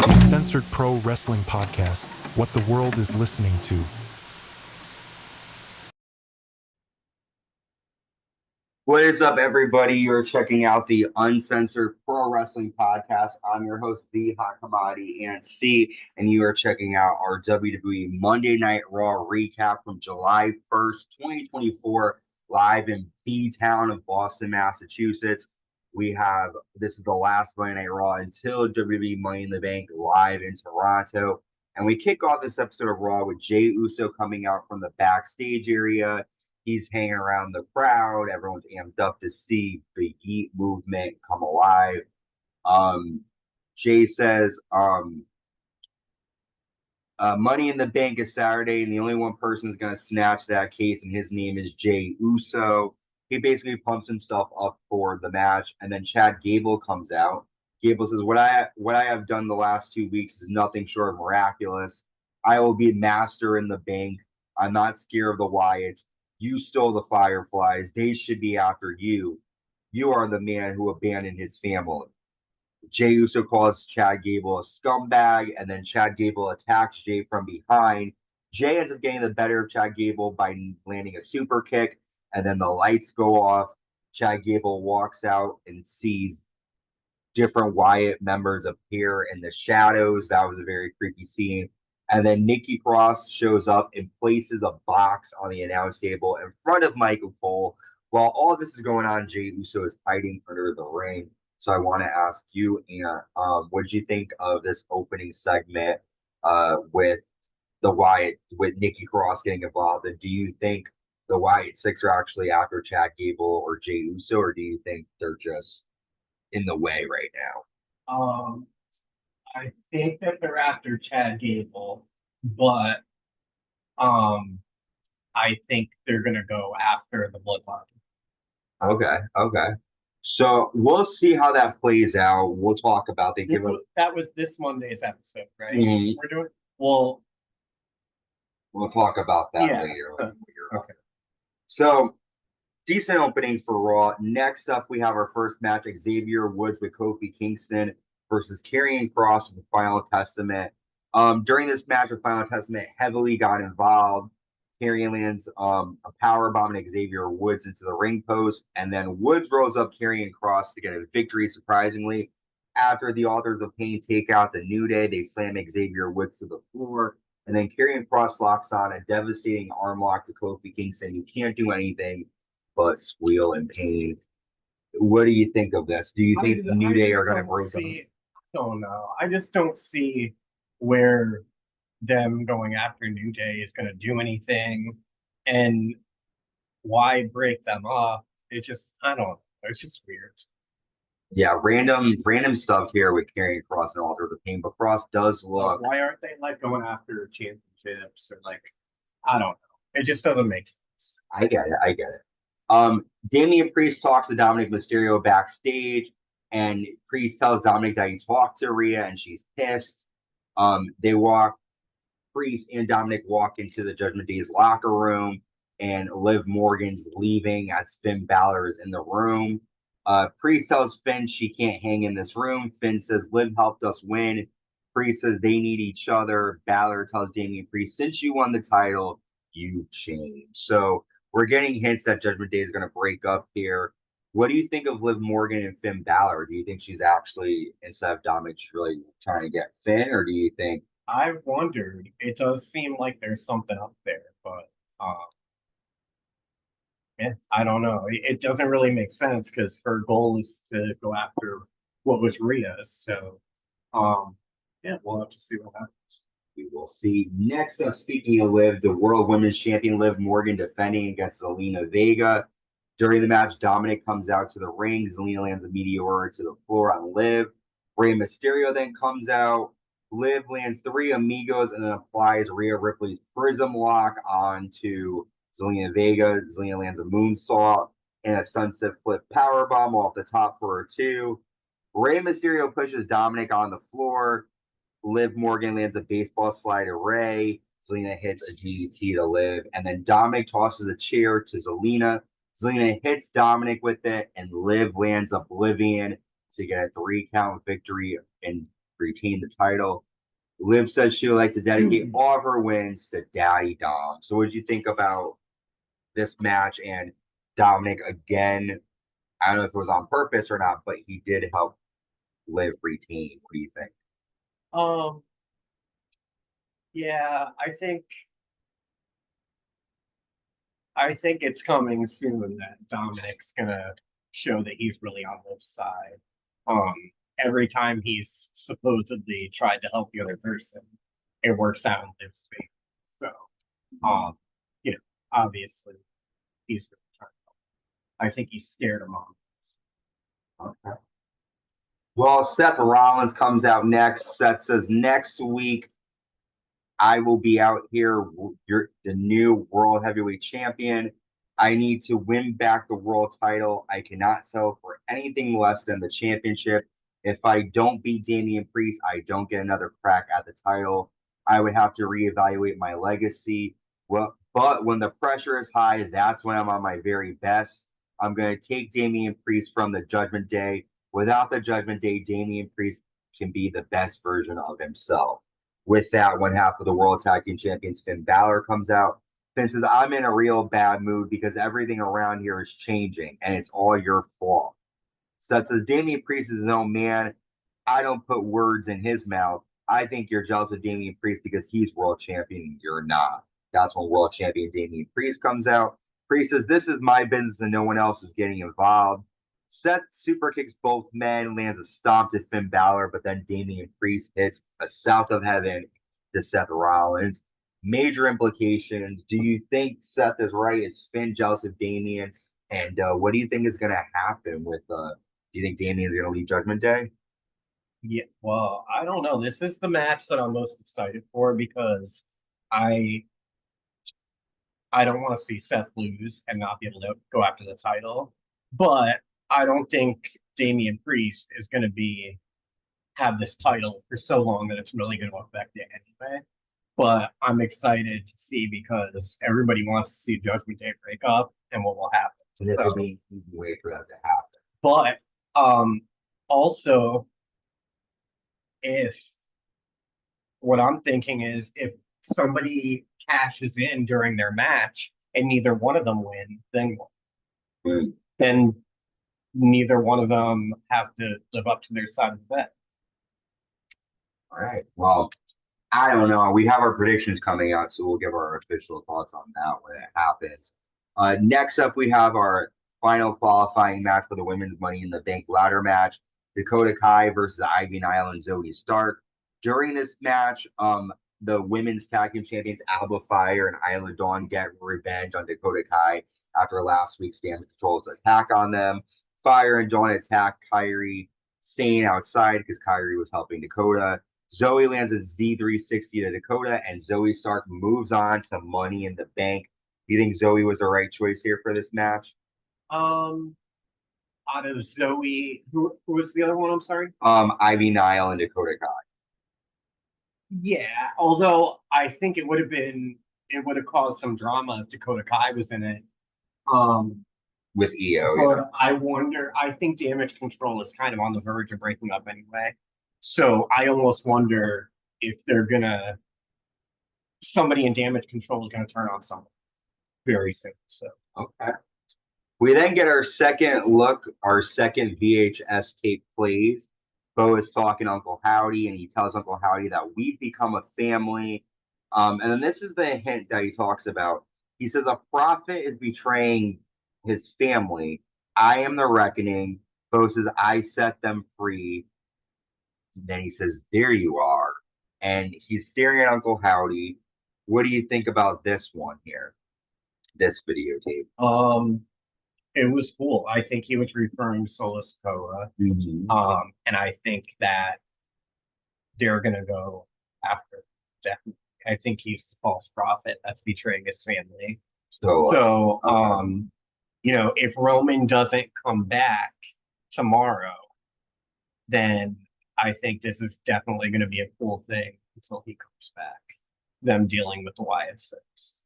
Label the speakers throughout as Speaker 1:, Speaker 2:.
Speaker 1: Uncensored Pro Wrestling Podcast, what the world is listening to.
Speaker 2: What is up, everybody? You're checking out the Uncensored Pro Wrestling Podcast. I'm your host, the Hot Commodity and C, and you are checking out our WWE Monday Night Raw recap from July 1st, 2024, live in B-Town of Boston, Massachusetts. This is the last Monday Night Raw until WWE Money in the Bank live in Toronto. And we kick off this episode of Raw with Jey Uso coming out from the backstage area. He's hanging around the crowd. Everyone's amped up to see the Heat movement come alive. Jey says, Money in the Bank is Saturday, and the only one person is going to snatch that case, and his name is Jey Uso. He basically pumps himself up for the match, and then Chad Gable comes out. Gable says, what I have done the last 2 weeks is nothing short of miraculous. I will be master in the bank. I'm not scared of the Wyatts. You stole the Fireflies. They should be after you. You are the man who abandoned his family. Jey Uso calls Chad Gable a scumbag, and then Chad Gable attacks Jey from behind. Jey ends up getting the better of Chad Gable by landing a super kick, and then the lights go off. Chad Gable walks out and sees different Wyatt members appear in the shadows. That was a very creepy scene. And then Nikki Cross shows up and places a box on the announce table in front of Michael Cole. While all this is going on, Jey Uso is hiding under the ring. So I want to ask you, Anna, what did you think of this opening segment with Nikki Cross getting involved? And do you think the WYATTSICK are actually after Chad Gable or Jey Uso, or do you think they're just in the way right now?
Speaker 3: I think that they're after Chad Gable, but I think they're gonna go after the Bloodline.
Speaker 2: Okay. So we'll see how that plays out. We'll talk about
Speaker 3: that was this Monday's episode, right?
Speaker 2: Mm-hmm.
Speaker 3: We're doing
Speaker 2: we'll talk about that later. Okay. So decent opening for Raw. Next up, we have our first match: Xavier Woods with Kofi Kingston versus Karrion Kross with the Final Testament. During this match, the Final Testament heavily got involved. Karrion lands a powerbomb and Xavier Woods into the ring post, and then Woods rolls up Karrion Kross to get a victory, surprisingly. After the Authors of Pain take out the New Day, they slam Xavier Woods to the floor, and then Karrion Kross locks on a devastating arm lock to Kofi Kingston. You can't do anything but squeal in pain. What do you think of this? Do you think the New Day are going to break them?
Speaker 3: I don't know. I just don't see where them going after New Day is going to do anything, and why break them up. It just, I don't know. It's just weird.
Speaker 2: Yeah, random stuff here with Karrion Kross and Author of the Pain, but Kross does look.
Speaker 3: Why aren't they like going after championships or like, I don't know. It just doesn't make sense.
Speaker 2: I get it. Damian Priest talks to Dominik Mysterio backstage, and Priest tells Dominik that he talked to Rhea and she's pissed. Priest and Dominik walk into the Judgment Day's locker room, and Liv Morgan's leaving as Finn Balor is in the room. Priest tells Finn she can't hang in this room. Finn says Liv helped us win. Priest says they need each other. Balor tells Damian Priest, since you won the title, you've changed. So we're getting hints that Judgment Day is going to break up here. What do you think of Liv Morgan and Finn Balor? Do you think she's actually, instead of Dominik, she's really trying to get Finn, or do you think?
Speaker 3: I've wondered. It does seem like there's something up there, but I don't know. It doesn't really make sense because her goal is to go after what was Rhea's. So, we'll have to see what happens.
Speaker 2: We will see. Next up, speaking of Liv, the World Women's Champion Liv Morgan defending against Zelina Vega. During the match, Dominik comes out to the ring. Zelina lands a meteor to the floor on Liv. Rey Mysterio then comes out. Liv lands 3 amigos and then applies Rhea Ripley's Prism Lock onto Zelina Vega. Zelina lands a moonsault and a sunset flip powerbomb off the top for a 2. Rey Mysterio pushes Dominik on the floor. Liv Morgan lands a baseball slide to Rey. Zelina hits a DDT to Liv. And then Dominik tosses a chair to Zelina. Zelina hits Dominik with it, and Liv lands Oblivion to get a 3-count victory and retain the title. Liv says she would like to dedicate all of her wins to Daddy Dom. So what did you think about this match? And Dominik, again, I don't know if it was on purpose or not, but he did help Liv retain. What do you think?
Speaker 3: Yeah, I think it's coming soon that Dominik's gonna show that he's really on Liv's side. Every time he's supposedly tried to help the other person, it works out in Liv's favor. So, you know, obviously he's really trying to help. I think he's scared him on this.
Speaker 2: Okay. Well, Seth Rollins comes out next. That says next week I will be out here. You're the new World Heavyweight Champion. I need to win back the world title. I cannot settle for anything less than the championship. If I don't beat Damian Priest, I don't get another crack at the title. I would have to reevaluate my legacy. Well, but when the pressure is high, that's when I'm on my very best. I'm going to take Damian Priest from the Judgment Day. Without the Judgment Day, Damian Priest can be the best version of himself. With that, one half of the World Tag Team Champions, Finn Balor, comes out. Finn says, I'm in a real bad mood because everything around here is changing, and it's all your fault. Seth says, Damian Priest is his own man. I don't put words in his mouth. I think you're jealous of Damian Priest because he's world champion and you're not. That's when world champion Damian Priest comes out. Priest says, this is my business and no one else is getting involved. Seth super kicks both men, lands a stomp to Finn Balor, but then Damian Priest hits a South of Heaven to Seth Rollins. Major implications. Do you think Seth is right? Is Finn jealous of Damian? And what do you think is going to happen with, do you think Damian is going to leave Judgment Day?
Speaker 3: Yeah, well, I don't know. This is the match that I'm most excited for because I don't want to see Seth lose and not be able to go after the title. But I don't think Damian Priest is going to have this title for so long that it's really going to affect it anyway. But I'm excited to see because everybody wants to see Judgment Day break up and what will happen.
Speaker 2: So this would be an easy way for that to happen.
Speaker 3: But also, if what I'm thinking is if somebody cashes in during their match and neither one of them win, then neither one of them have to live up to their side of the bet.
Speaker 2: All right. Well, I don't know. We have our predictions coming out, so we'll give our official thoughts on that when it happens. Next up, we have our final qualifying match for the Women's Money in the Bank ladder match. Dakota Kai versus Ivy Nile and Zoey Stark. During this match, the women's tag team champions Alba Fire and Isla Dawn get revenge on Dakota Kai after last week's Damage Control's attack on them. Fire and Dawn attack Kyrie Sane outside because Kyrie was helping Dakota. Zoey lands a Z360 to Dakota, and Zoey Stark moves on to Money in the Bank. Do you think Zoey was the right choice here for this match?
Speaker 3: Out of Zoey, who was the other one? I'm sorry.
Speaker 2: Ivy Nile and Dakota Kai.
Speaker 3: Yeah, although I think it would have caused some drama if Dakota Kai was in it.
Speaker 2: With EO.
Speaker 3: But
Speaker 2: Yeah.
Speaker 3: I wonder. I think Damage Control is kind of on the verge of breaking up anyway. So I almost wonder if somebody in Damage Control is gonna turn on someone very soon. So
Speaker 2: okay. We then get our second VHS tape plays. Bo is talking to Uncle Howdy, and he tells Uncle Howdy that we've become a family. And then this is the hint that he talks about. He says, a prophet is betraying his family. I am the reckoning. Bo says, I set them free. And then he says, there you are. And he's staring at Uncle Howdy. What do you think about this one here? This videotape?
Speaker 3: It was cool. I think he was referring to Solo Sikoa. And I think that they're gonna go after that. I think he's the false prophet that's betraying his family. So if Roman doesn't come back tomorrow, then I think this is definitely going to be a cool thing until he comes back. Them dealing with the WYATTSICK6.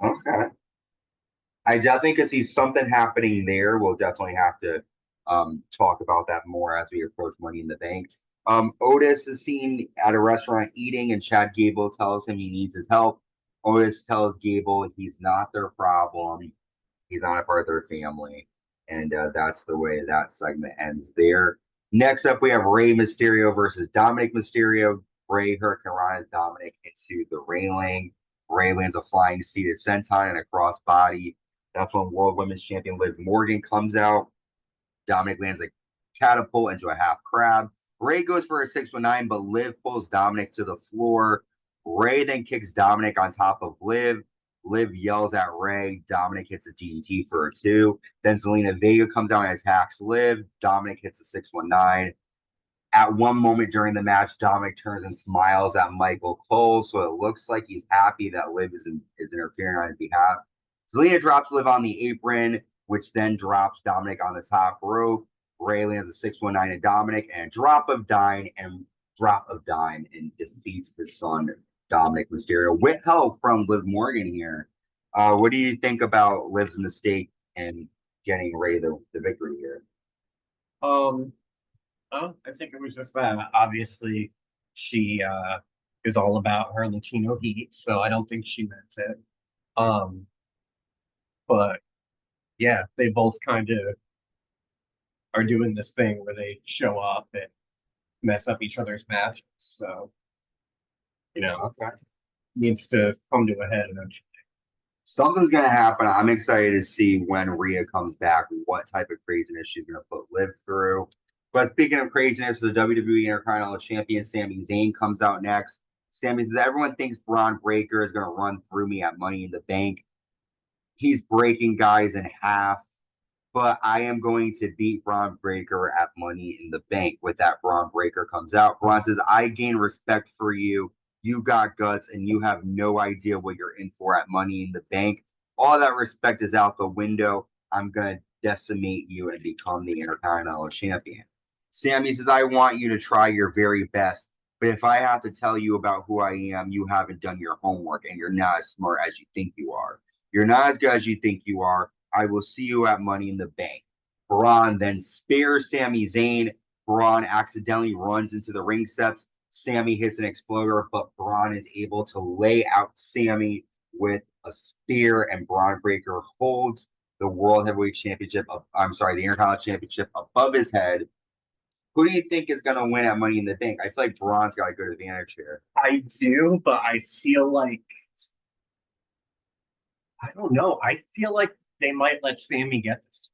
Speaker 2: Okay. I definitely could see something happening there. We'll definitely have to talk about that more as we approach Money in the Bank. Otis is seen at a restaurant eating, and Chad Gable tells him he needs his help. Otis tells Gable he's not their problem. He's not a part of their family. And that's the way that segment ends there. Next up, we have Rey Mysterio versus Dominik Mysterio. Rey hurricanrana Dominik into the railing. Rey lands a flying seated senton and a crossbody. That's when World Women's Champion Liv Morgan comes out. Dominik lands a catapult into a half crab. Rey goes for a 619, but Liv pulls Dominik to the floor. Rey then kicks Dominik on top of Liv. Liv yells at Rey. Dominik hits a DDT for a 2. Then Zelina Vega comes out and attacks Liv. Dominik hits a 619. At one moment during the match, Dominik turns and smiles at Michael Cole, so it looks like he's happy that Liv is interfering on his behalf. Zelina drops Liv on the apron, which then drops Dominik on the top rope. Rey lands a 619 to Dominik and drop of dime and defeats his son, Dominik Mysterio, with help from Liv Morgan here. What do you think about Liv's mistake and getting Rey the victory here?
Speaker 3: I think it was just that. Obviously, she is all about her Latino heat, so I don't think she meant it. But yeah, they both kind of are doing this thing where they show up and mess up each other's matches. So,
Speaker 2: Okay.
Speaker 3: needs to come to a head eventually.
Speaker 2: Something's going to happen. I'm excited to see when Rhea comes back, what type of craziness she's going to put Liv through. But speaking of craziness, the WWE Intercontinental Champion Sami Zayn comes out next. Sami says, everyone thinks Bron Breakker is going to run through me at Money in the Bank. He's breaking guys in half, but I am going to beat Bron Breakker at Money in the Bank. With that, Bron Breakker comes out. Bron says, I gain respect for you. You got guts, and you have no idea what you're in for at Money in the Bank. All that respect is out the window. I'm going to decimate you and become the Intercontinental Champion. Sami says, I want you to try your very best, but if I have to tell you about who I am, you haven't done your homework, and you're not as smart as you think you are. You're not as good as you think you are. I will see you at Money in the Bank. Braun then spares Sami Zayn. Braun accidentally runs into the ring steps. Sami hits an exploder, but Braun is able to lay out Sami with a spear, and Bron Breakker holds the World Heavyweight Championship, the Intercontinental Championship above his head. Who do you think is going to win at Money in the Bank? I feel like Braun's got a good advantage here.
Speaker 3: I do, but I feel like, I don't know. I feel like they might let Sami get this.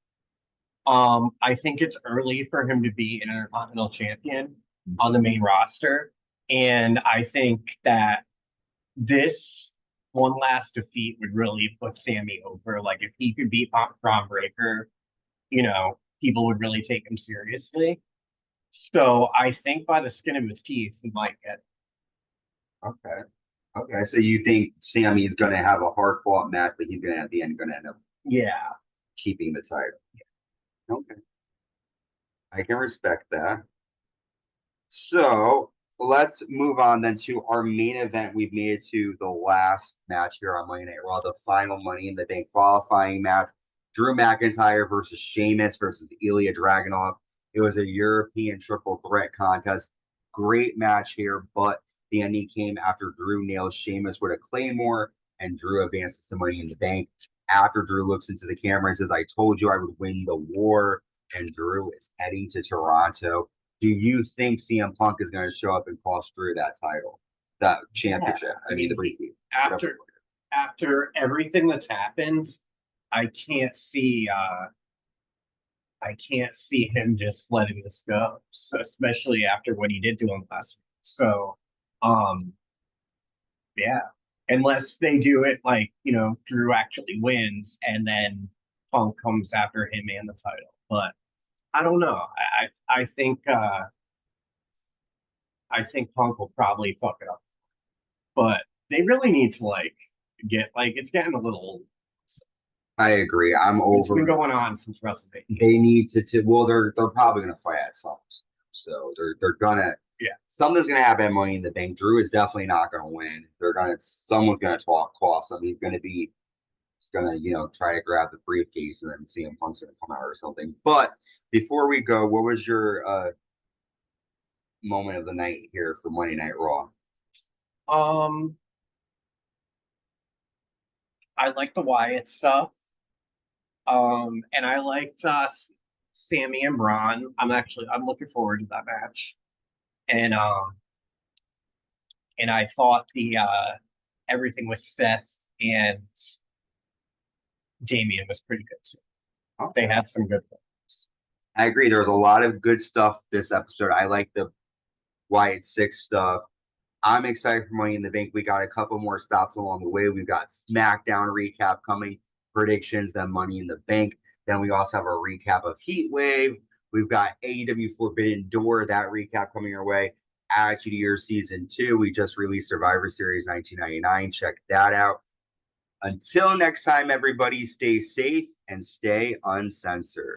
Speaker 3: I think it's early for him to be an Intercontinental Champion on the main roster. And I think that this one last defeat would really put Sami over. Like, if he could beat Bron Breakker, people would really take him seriously. So I think by the skin of his teeth, he might get it.
Speaker 2: Okay. So you think Sami is going to have a hard fought match, but he's going to at the end end up keeping the title. Yeah. Okay. I can respect that. So let's move on then to our main event. We've made it to the last match here on Monday Night Raw, the final Money in the Bank qualifying match. Drew McIntyre versus Sheamus versus Ilija Draganuv. It was a European triple threat contest. Great match here, but the ending came after Drew nailed Sheamus with a Claymore, and Drew advances to Money in the Bank. After Drew looks into the camera and says, I told you I would win the war, and Drew is heading to Toronto. Do you think CM Punk is going to show up and cost Drew that title, that championship? Yeah. I mean, the briefcase.
Speaker 3: After everything that's happened, I can't see him just letting this go, especially after what he did to him last week. So, yeah, unless they do it like, Drew actually wins and then Punk comes after him and the title. But I don't know. I think Punk will probably fuck it up. But they really need to it's getting a little old.
Speaker 2: I agree. I'm over.
Speaker 3: It's been going on since WrestleMania.
Speaker 2: They need to they're probably gonna fight at some. So they're gonna something's gonna happen at Money in the Bank. Drew is definitely not gonna win. Someone's gonna toss him. He's gonna try to grab the briefcase, and then CM Punk's gonna come out or something. But before we go, what was your moment of the night here for Monday Night Raw?
Speaker 3: I like the Wyatt stuff. And I liked Sami and Bron. I'm looking forward to that match. And I thought the everything with Seth and Damian was pretty good too.
Speaker 2: Okay.
Speaker 3: They had some good ones.
Speaker 2: I agree. There was a lot of good stuff this episode. I like the WYATTSICK stuff. I'm excited for Money in the Bank. We got a couple more stops along the way. We've got SmackDown recap coming, predictions, then Money in the Bank. Then we also have a recap of Heat Wave. We've got AEW Forbidden Door, that recap coming your way. Attitude Year Season 2. We just released Survivor Series 1999. Check that out. Until next time, everybody, stay safe and stay uncensored.